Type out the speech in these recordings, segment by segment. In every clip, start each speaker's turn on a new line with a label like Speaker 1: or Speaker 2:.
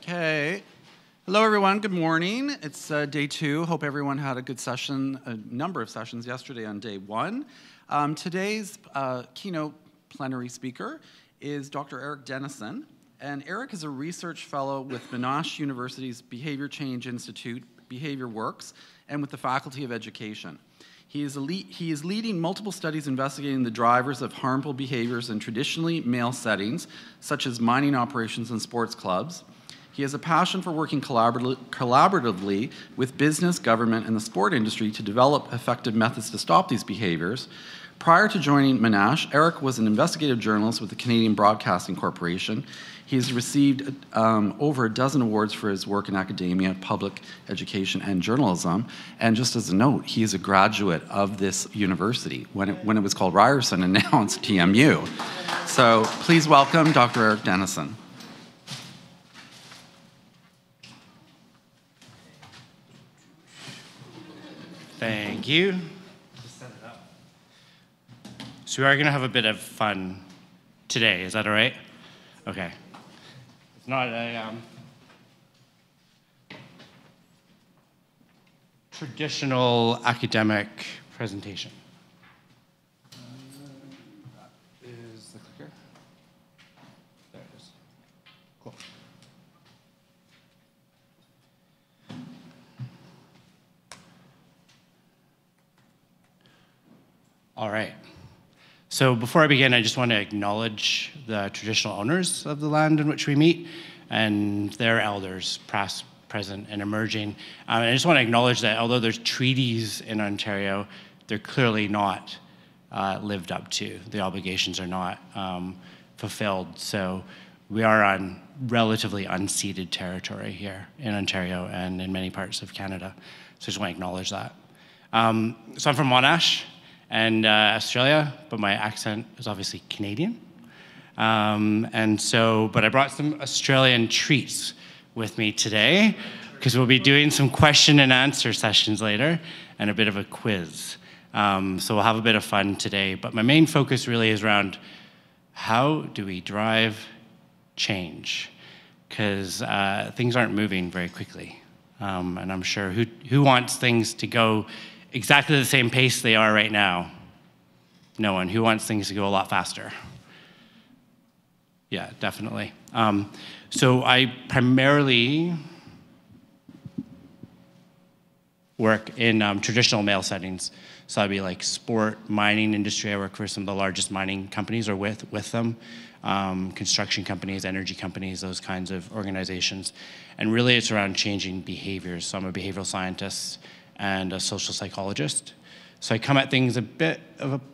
Speaker 1: Okay. Hello, everyone. Good morning. It's day 2. Hope everyone had a good session, a number of sessions yesterday on day 1. Today's keynote plenary speaker is Dr. Erik Denison. And Erik is a research fellow with Monash University's Behavior Change Institute, Behavior Works, and with the Faculty of Education. He is leading multiple studies investigating the drivers of harmful behaviors in traditionally male settings, such as mining operations and sports clubs. He has a passion for working collaboratively with business, government, and the sport industry to develop effective methods to stop these behaviors. Prior to joining Monash, Erik was an investigative journalist with the Canadian Broadcasting Corporation. He has received over a dozen awards for his work in academia, public education, and journalism. And just as a note, he is a graduate of this university when it was called Ryerson, and now it's TMU. So please welcome Dr. Erik Denison.
Speaker 2: Thank you. So we are going to have a bit of fun today. Is that all right? Okay. It's not a traditional academic presentation. That is the clicker. There it is. Cool. All right. So before I begin, I just want to acknowledge the traditional owners of the land in which we meet and their elders, past, present, and emerging. And I just want to acknowledge that although there's treaties in Ontario, they're clearly not lived up to. The obligations are not fulfilled. So we are on relatively unceded territory here in Ontario and in many parts of Canada. So I just want to acknowledge that. So I'm from Monash and Australia, but my accent is obviously Canadian. But I brought some Australian treats with me today because we'll be doing some question and answer sessions later and a bit of a quiz. So we'll have a bit of fun today, but my main focus really is around how do we drive change? Because things aren't moving very quickly. And I'm sure who wants things to go exactly the same pace they are right now? No one. Who wants things to go a lot faster? Yeah, definitely. So I primarily work in traditional male settings. So that'd be like sport, mining industry. I work for some of the largest mining companies or with them. Construction companies, energy companies, those kinds of organizations. And really it's around changing behaviors. So I'm a behavioral scientist and a social psychologist. So I come at things a bit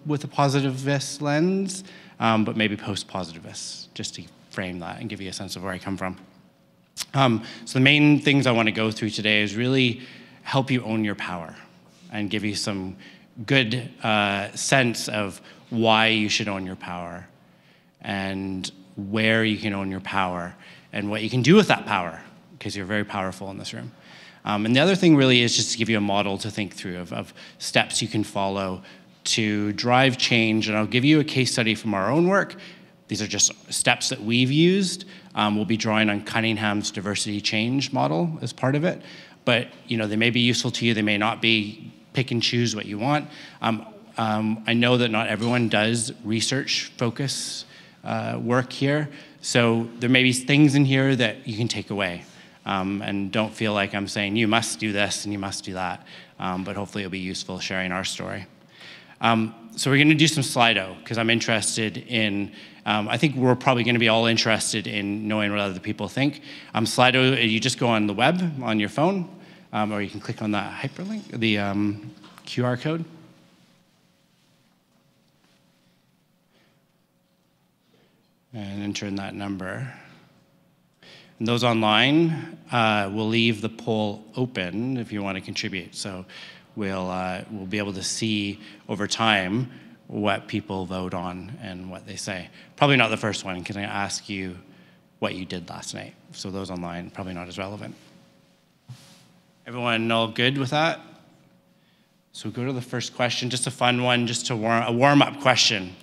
Speaker 2: with a positivist lens, but maybe post-positivist, just to frame that and give you a sense of where I come from. So the main things I want to go through today is really help you own your power and give you some good sense of why you should own your power and where you can own your power and what you can do with that power, because you're very powerful in this room. And the other thing really is just to give you a model to think through of steps you can follow to drive change. And I'll give you a case study from our own work. These are just steps that we've used. We'll be drawing on Cunningham's diversity change model as part of it. But they may be useful to you. They may not be. Pick and choose what you want. I know that not everyone does research focus work here. So there may be things in here that you can take away. And don't feel like I'm saying you must do this and you must do that, but hopefully it'll be useful sharing our story. So we're going to do some Slido because I'm interested in, I think we're probably going to be all interested in knowing what other people think. Slido, you just go on the web on your phone, or you can click on that hyperlink, the QR code. And enter in that number. And those online, we'll leave the poll open if you want to contribute. So we'll be able to see over time what people vote on and what they say. Probably not the first one, because I ask you what you did last night. So those online, probably not as relevant. Everyone all good with that? So go to the first question, just a fun one, just a warm-up question.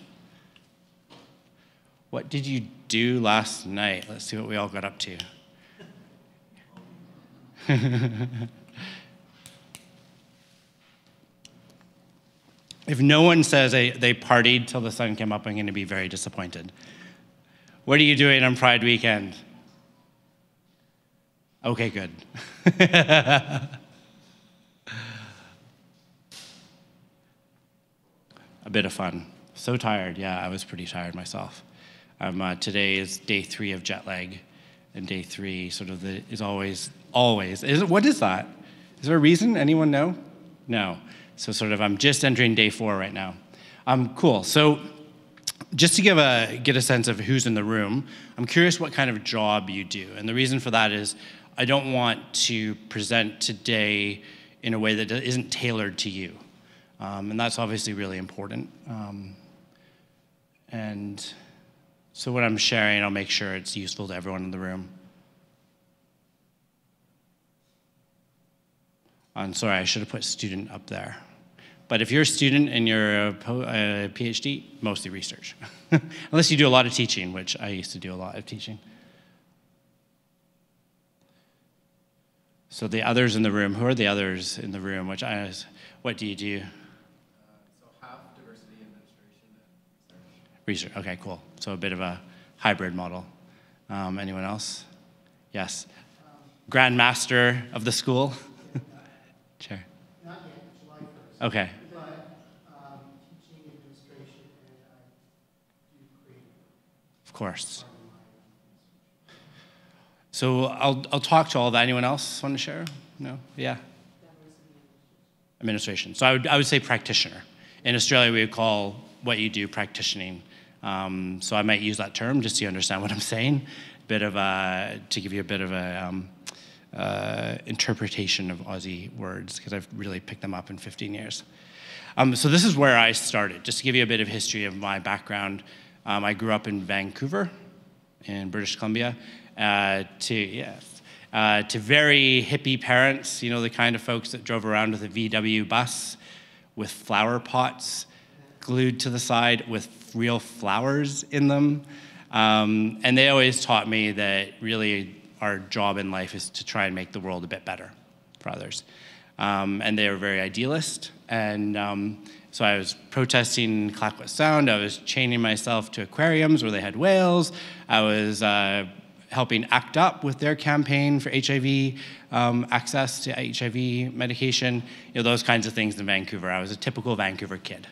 Speaker 2: What did you do last night? Let's see what we all got up to. If no one says they partied till the sun came up, I'm going to be very disappointed. What are you doing on Pride weekend? Okay, good. A bit of fun. So tired. Yeah, I was pretty tired myself. Today is day 3 of jet lag, and day 3 sort of is always. What is that? Is there a reason? Anyone know? No. So sort of I'm just entering day 4 right now. Cool. So just to get a sense of who's in the room, I'm curious what kind of job you do. And the reason for that is I don't want to present today in a way that isn't tailored to you. And that's obviously really important. And so what I'm sharing, I'll make sure it's useful to everyone in the room. I'm sorry, I should have put student up there. But if you're a student and you're a PhD, mostly research. Unless you do a lot of teaching, which I used to do a lot of teaching. So the others in the room, who are the others in the room? What do you do?
Speaker 3: So half diversity, administration, and research.
Speaker 2: Research, okay, cool. So a bit of a hybrid model. Anyone else? Yes. Grand Master of the school? Chair.
Speaker 4: Not yet, July 1st.
Speaker 2: Okay.
Speaker 4: But teaching, administration, and I do creative.
Speaker 2: Of course. So I'll talk to all of that. Anyone else want to share? No? Yeah? Administration. So I would say practitioner. In Australia, we would call what you do practitioning. So I might use that term just so you understand what I'm saying. To give you a bit of a interpretation of Aussie words, because I've really picked them up in 15 years. So this is where I started. Just to give you a bit of history of my background, I grew up in Vancouver, in British Columbia, to very hippie parents, you know, the kind of folks that drove around with a VW bus with flower pots glued to the side with real flowers in them. And they always taught me that really our job in life is to try and make the world a bit better for others. And they were very idealist. And so I was protesting Clayoquot Sound. I was chaining myself to aquariums where they had whales. I was helping ACT UP with their campaign for HIV, access to HIV medication, you know, those kinds of things in Vancouver. I was a typical Vancouver kid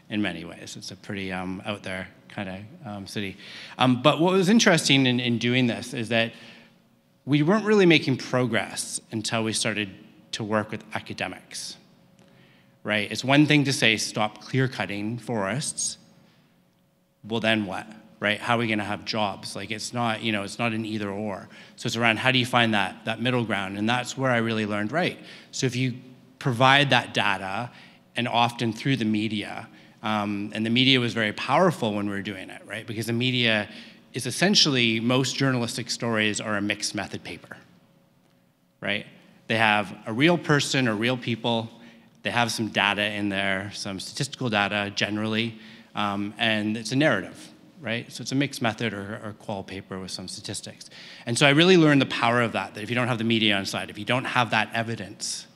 Speaker 2: in many ways. It's a pretty out there kind of city. But what was interesting in doing this is that we weren't really making progress until we started to work with academics, right? It's one thing to say, stop clear-cutting forests. Well, then what, right? How are we gonna have jobs? Like, it's not, you know, it's not an either or. So it's around how do you find that middle ground? And that's where I really learned, right? So if you provide that data, and often through the media, and the media was very powerful when we were doing it, right? Because the media is essentially, most journalistic stories are a mixed method paper, right? They have a real person or real people, they have some data in there, some statistical data generally, and it's a narrative, right? So it's a mixed method or qual paper with some statistics. And so I really learned the power of that if you don't have the media on side, if you don't have that evidence,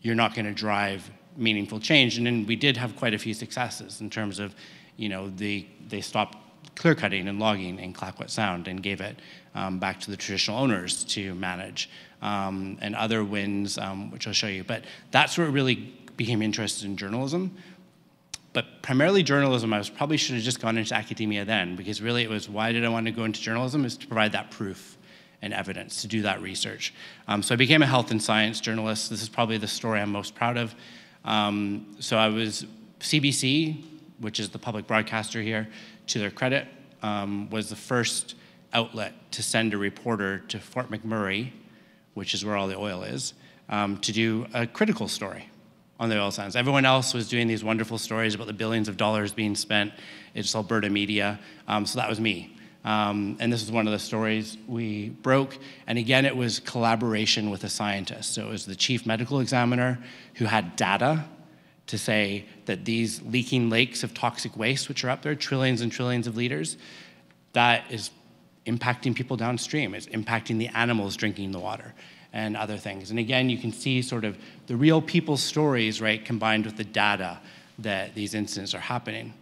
Speaker 2: you're not gonna drive meaningful change. And then we did have quite a few successes in terms of, you know, they stopped clear cutting and logging in Clayoquot Sound and gave it back to the traditional owners to manage, and other wins, which I'll show you. But that's where it really became interested in journalism. But primarily journalism, I probably should have just gone into academia then, because really it was, why did I want to go into journalism? Is to provide that proof and evidence, to do that research. So I became a health and science journalist. This is probably the story I'm most proud of. So I was CBC, which is the public broadcaster here, to their credit, was the first outlet to send a reporter to Fort McMurray, which is where all the oil is, to do a critical story on the oil sands. Everyone else was doing these wonderful stories about the billions of dollars being spent. It's Alberta media, so that was me. And this is one of the stories we broke. And again, it was collaboration with a scientist. So it was the chief medical examiner who had data to say that these leaking lakes of toxic waste, which are up there, trillions and trillions of liters, that is impacting people downstream. It's impacting the animals drinking the water and other things. And again, you can see sort of the real people's stories, right, combined with the data that these incidents are happening.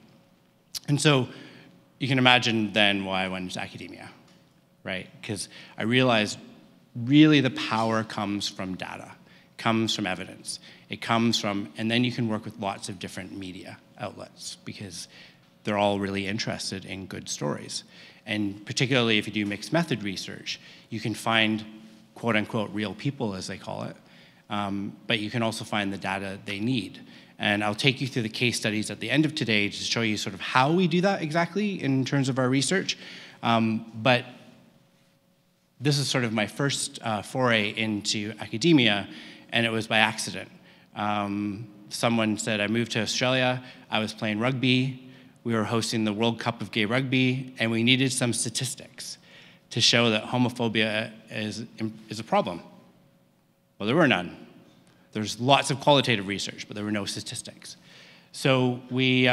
Speaker 2: And so you can imagine then why I went into academia, right? Because I realized really the power comes from data, comes from evidence. It comes from, and then you can work with lots of different media outlets because they're all really interested in good stories. And particularly if you do mixed method research, you can find quote unquote real people, as they call it, but you can also find the data they need. And I'll take you through the case studies at the end of today to show you sort of how we do that exactly in terms of our research. But this is sort of my first foray into academia, and it was by accident. Someone said, I moved to Australia, I was playing rugby, we were hosting the World Cup of Gay Rugby, and we needed some statistics to show that homophobia is a problem. Well, there were none. There's lots of qualitative research, but there were no statistics. So we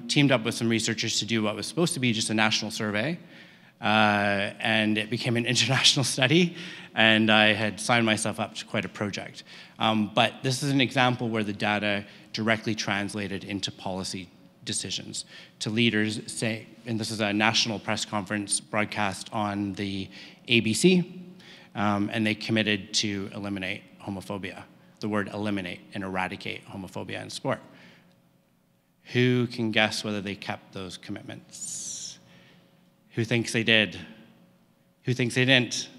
Speaker 2: teamed up with some researchers to do what was supposed to be just a national survey, and it became an international study, and I had signed myself up to quite a project. But this is an example where the data directly translated into policy decisions to leaders, say, and this is a national press conference broadcast on the ABC, and they committed to eliminate homophobia, the word eliminate and eradicate homophobia in sport. Who can guess whether they kept those commitments? Who thinks they did? Who thinks they didn't?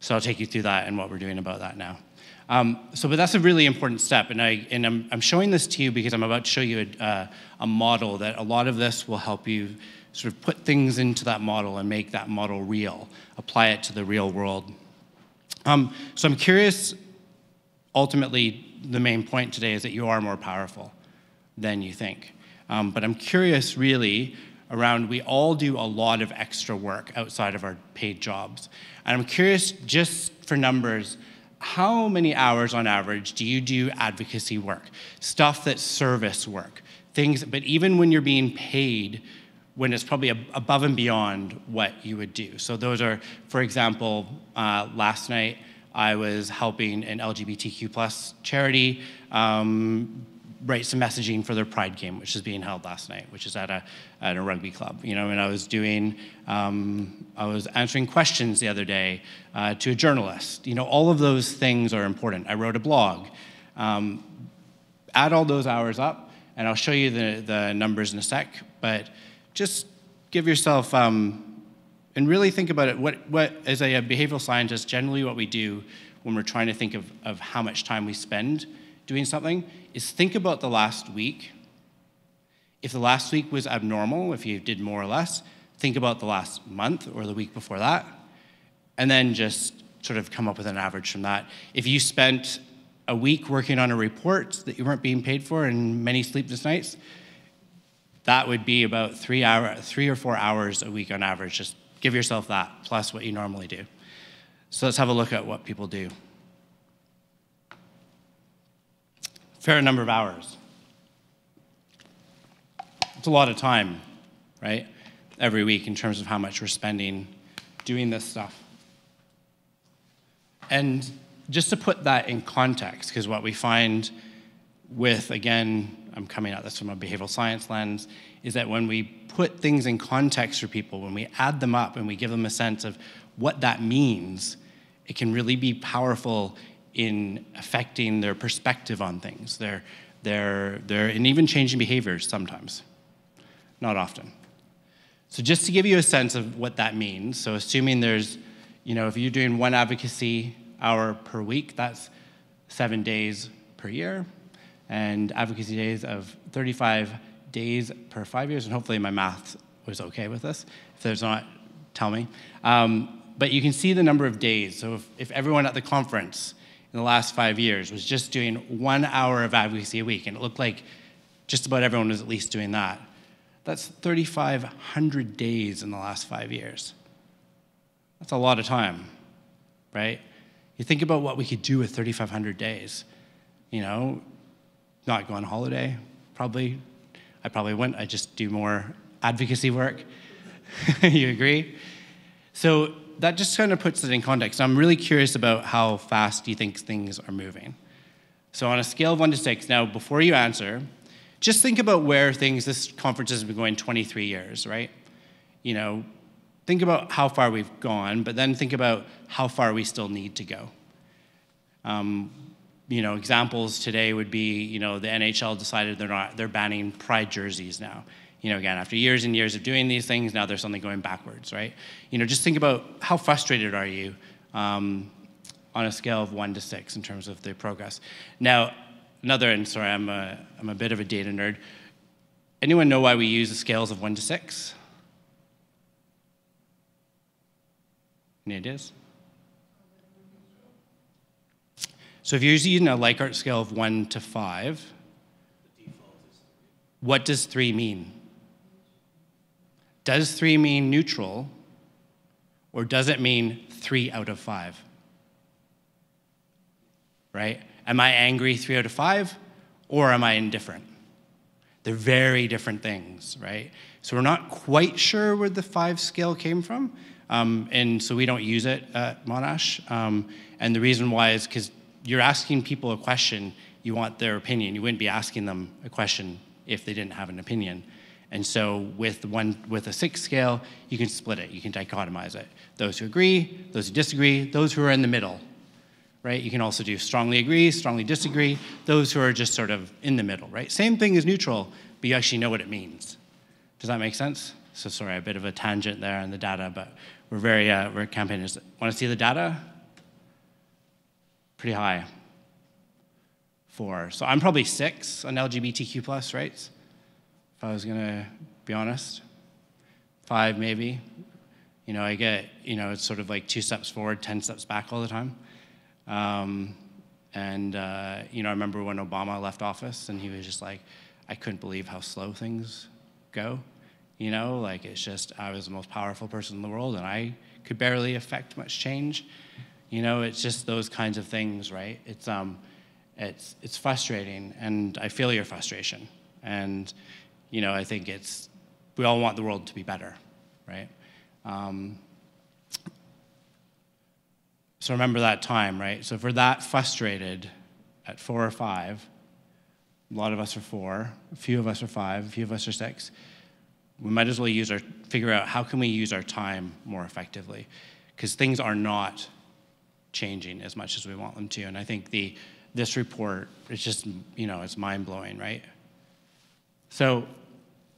Speaker 2: So I'll take you through that and what we're doing about that now. But that's a really important step, and I'm showing this to you because I'm about to show you a model that a lot of this will help you sort of put things into that model and make that model real, apply it to the real world. So I'm curious, ultimately, the main point today is that you are more powerful than you think. But I'm curious, really, around we all do a lot of extra work outside of our paid jobs. And I'm curious, just for numbers, how many hours on average do you do advocacy work? Stuff that's service work, things, but even when you're being paid, when it's probably above and beyond what you would do. So those are, for example, last night I was helping an LGBTQ+ charity write some messaging for their Pride game, which is being held last night, which is at a rugby club. You know, and I was answering questions the other day to a journalist. You know, all of those things are important. I wrote a blog. Add all those hours up, and I'll show you the numbers in a sec, but just give yourself, and really think about it. What as a behavioral scientist, generally what we do when we're trying to think of how much time we spend doing something is think about the last week. If the last week was abnormal, if you did more or less, think about the last month or the week before that, and then just sort of come up with an average from that. If you spent a week working on a report that you weren't being paid for and many sleepless nights, that would be about 3 or 4 hours a week on average. Just give yourself that, plus what you normally do. So let's have a look at what people do. Fair number of hours. It's a lot of time, right? Every week in terms of how much we're spending doing this stuff. And just to put that in context, because what we find with, again, I'm coming at this from a behavioral science lens, is that when we put things in context for people, when we add them up and we give them a sense of what that means, it can really be powerful in affecting their perspective on things, and even changing behaviors sometimes, not often. So just to give you a sense of what that means, so assuming there's, you know, if you're doing one advocacy hour per week, that's 7 days per year, and advocacy days of 35 days per 5 years, and hopefully my math was okay with this. If there's not, tell me. But you can see the number of days. So if everyone at the conference in the last 5 years was just doing 1 hour of advocacy a week, and it looked like just about everyone was at least doing that, that's 3,500 days in the last 5 years. That's a lot of time, right? You think about what we could do with 3,500 days. You know, not go on holiday, probably. I probably wouldn't. I just do more advocacy work. You agree? So that just kind of puts it in context. I'm really curious about how fast you think things are moving. So on a scale of 1 to 6, now before you answer, just think about where this conference has been going 23 years, right? You know, think about how far we've gone, but then think about how far we still need to go. You know, examples today would be, you know, the NHL decided they're banning pride jerseys now. You know, again, after years and years of doing these things, now there's something going backwards, right? You know, just think about how frustrated are you on a scale of 1 to 6 in terms of the progress. Now, and sorry, I'm a bit of a data nerd. Anyone know why we use the scales of 1 to 6? Any ideas? So if you're using a Likert scale of 1 to 5, what does 3 mean? Does 3 mean neutral, or does it mean 3 out of 5? Right? Am I angry 3 out of 5, or am I indifferent? They're very different things, right? So we're not quite sure where the 5 scale came from, and so we don't use it at Monash. And the reason why is because you're asking people a question, you want their opinion. You wouldn't be asking them a question if they didn't have an opinion. And so with a 6 scale, you can split it, you can dichotomize it. Those who agree, those who disagree, those who are in the middle, right? You can also do strongly agree, strongly disagree, those who are just sort of in the middle, right? Same thing as neutral, but you actually know what it means. Does that make sense? So sorry, a bit of a tangent there on the data, but we're campaigners. Want to see the data? Pretty high. 4. So I'm probably 6 on LGBTQ+ rights, if I was gonna be honest. 5 maybe. You know, I get, you know, it's sort of like 2 steps forward, 10 steps back all the time. You know, I remember when Obama left office and he was just like, I couldn't believe how slow things go. You know, like it's just, I was the most powerful person in the world and I could barely affect much change. You know, it's just those kinds of things, right? It's frustrating, and I feel your frustration. And, you know, I think we all want the world to be better, right? So remember that time, right? So if we're that frustrated at 4 or 5, a lot of us are 4, a few of us are 5, a few of us are 6, we might as well figure out how can we use our time more effectively, because things are not changing as much as we want them to. And I think this report is just, you know, it's mind-blowing, right? So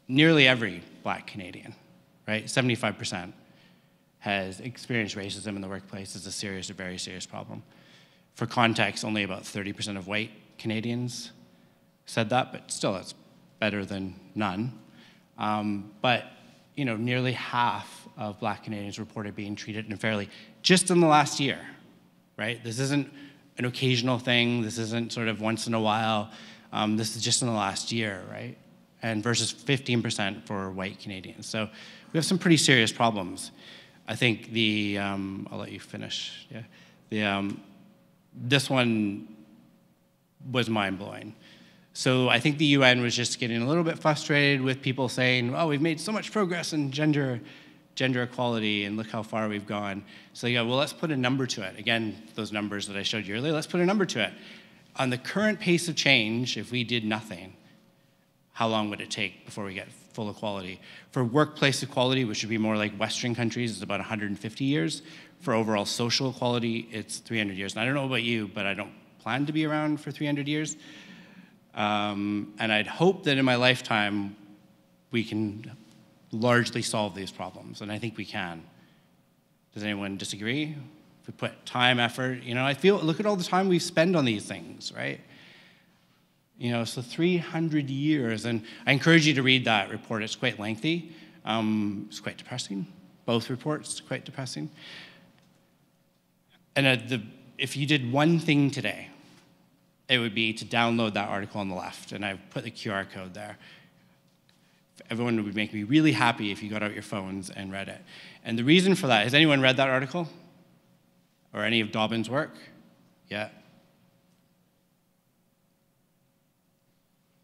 Speaker 2: nearly every Black Canadian, right, 75%, has experienced racism in the workplace as a serious or very serious problem. For context, only about 30% of white Canadians said that, but still it's better than none. But, you know, nearly half of Black Canadians reported being treated unfairly just in the last year, right? This isn't an occasional thing. This isn't sort of once in a while. This is just in the last year, right? And versus 15% for white Canadians. So we have some pretty serious problems. I think I'll let you finish. Yeah, this one was mind-blowing. So I think the UN was just getting a little bit frustrated with people saying, oh, we've made so much progress in gender equality, and look how far we've gone. So yeah, well, let's put a number to it. Again, those numbers that I showed you earlier, let's put a number to it. On the current pace of change, if we did nothing, how long would it take before we get full equality? For workplace equality, which would be more like Western countries, it's about 150 years. For overall social equality, it's 300 years. And I don't know about you, but I don't plan to be around for 300 years. And I'd hope that in my lifetime, we can largely solve these problems, and I think we can. Does anyone disagree? If we put time, effort, you know, look at all the time we spend on these things, right? You know, so 300 years, and I encourage you to read that report. It's quite lengthy. It's quite depressing. Both reports, quite depressing. And if you did one thing today, it would be to download that article on the left, and I've put the QR code there. Everyone would make me really happy if you got out your phones and read it. And the reason for that, has anyone read that article? Or any of Dobbin's work? Yeah.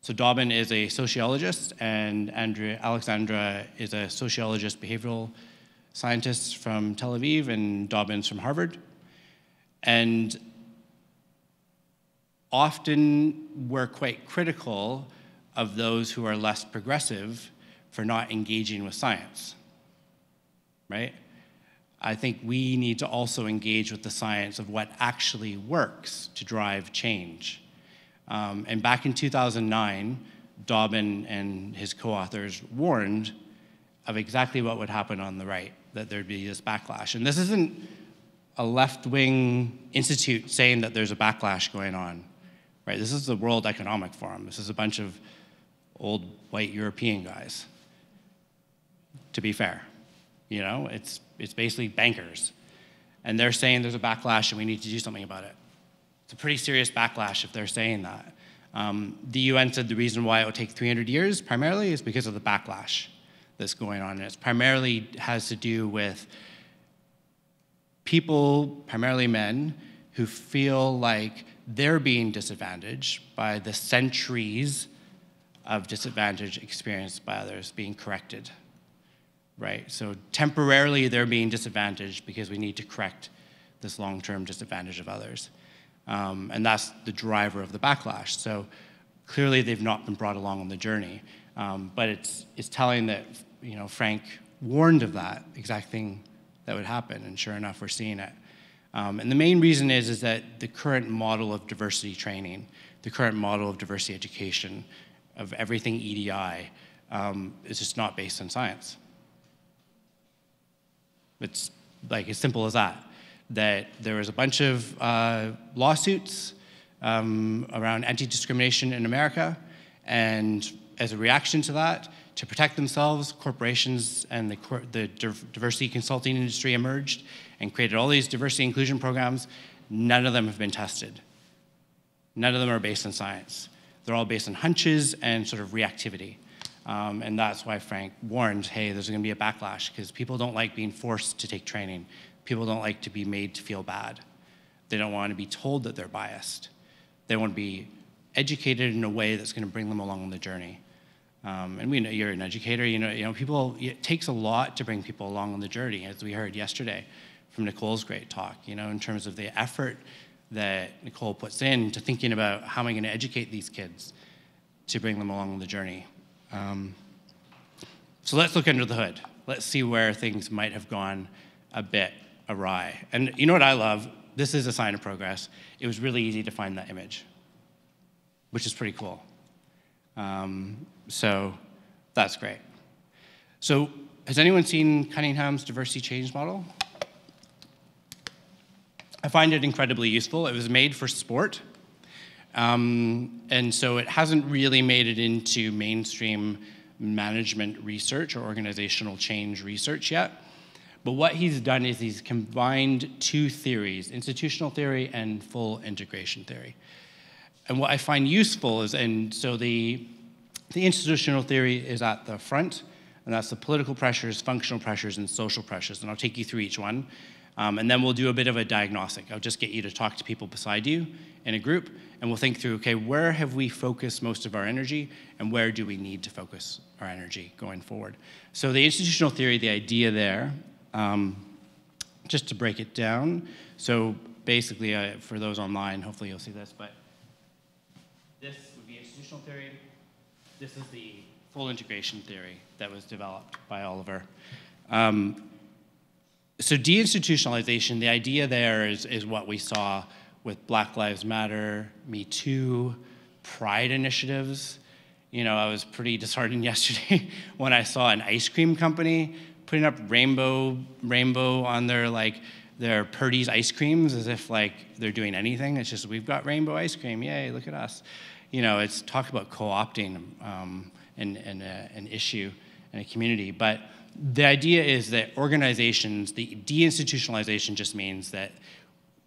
Speaker 2: So Dobbin is a sociologist, and Alexandra is a sociologist, behavioral scientist from Tel Aviv, and Dobbin's from Harvard. And often we're quite critical of those who are less progressive for not engaging with science, right? I think we need to also engage with the science of what actually works to drive change. And back in 2009, Dobbin and his co-authors warned of exactly what would happen on the right, that there'd be this backlash. And this isn't a left-wing institute saying that there's a backlash going on, right? This is the World Economic Forum. This is a bunch of old white European guys, to be fair. You know, it's basically bankers. And they're saying there's a backlash and we need to do something about it. It's a pretty serious backlash if they're saying that. The UN said the reason why it would take 300 years primarily is because of the backlash that's going on. And it's primarily has to do with people, primarily men, who feel like they're being disadvantaged by the centuries of disadvantage experienced by others being corrected, right? So temporarily they're being disadvantaged because we need to correct this long-term disadvantage of others. And that's the driver of the backlash. So clearly they've not been brought along on the journey. But it's telling that, you know, Frank warned of that exact thing that would happen, and sure enough, we're seeing it. And the main reason is that the current model of diversity training, the current model of diversity education, of everything EDI, is just not based on science. It's like as simple as that. That there was a bunch of lawsuits around anti-discrimination in America, and as a reaction to that, to protect themselves, corporations and the diversity consulting industry emerged and created all these diversity inclusion programs. None of them have been tested. None of them are based on science. They're all based on hunches and sort of reactivity. And that's why Frank warned, hey, there's gonna be a backlash because people don't like being forced to take training. People don't like to be made to feel bad. They don't want to be told that they're biased. They want to be educated in a way that's going to bring them along on the journey. And we know you're an educator. You know, people. It takes a lot to bring people along on the journey, as we heard yesterday from Nicole's great talk. You know, in terms of the effort that Nicole puts into thinking about how am I going to educate these kids to bring them along on the journey. So let's look under the hood. Let's see where things might have gone a bit awry. And you know what I love? This is a sign of progress. It was really easy to find that image, which is pretty cool. So that's great. So has anyone seen Cunningham's diversity change model? I find it incredibly useful. It was made for sport. And so it hasn't really made it into mainstream management research or organizational change research yet. But what he's done is he's combined two theories, institutional theory and full integration theory. And what I find useful is, and so the institutional theory is at the front, and that's the political pressures, functional pressures, and social pressures. And I'll take you through each one. And then we'll do a bit of a diagnostic. I'll just get you to talk to people beside you in a group, and we'll think through, okay, where have we focused most of our energy, and where do we need to focus our energy going forward? So the institutional theory, the idea there, just to break it down, so basically, for those online, hopefully you'll see this, but this would be institutional theory. This is the full integration theory that was developed by Oliver. So deinstitutionalization, the idea there is what we saw with Black Lives Matter, Me Too, Pride initiatives. You know, I was pretty disheartened yesterday when I saw an ice cream company putting up rainbow on their Purdy's ice creams as if like they're doing anything. It's just, we've got rainbow ice cream, yay, look at us. You know, it's talk about co-opting an issue in a community. But the idea is that organizations, the deinstitutionalization just means that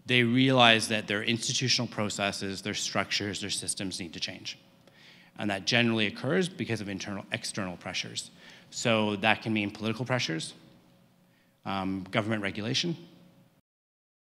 Speaker 2: they realize that their institutional processes, their structures, their systems need to change. And that generally occurs because of external pressures. So that can mean political pressures, government regulation,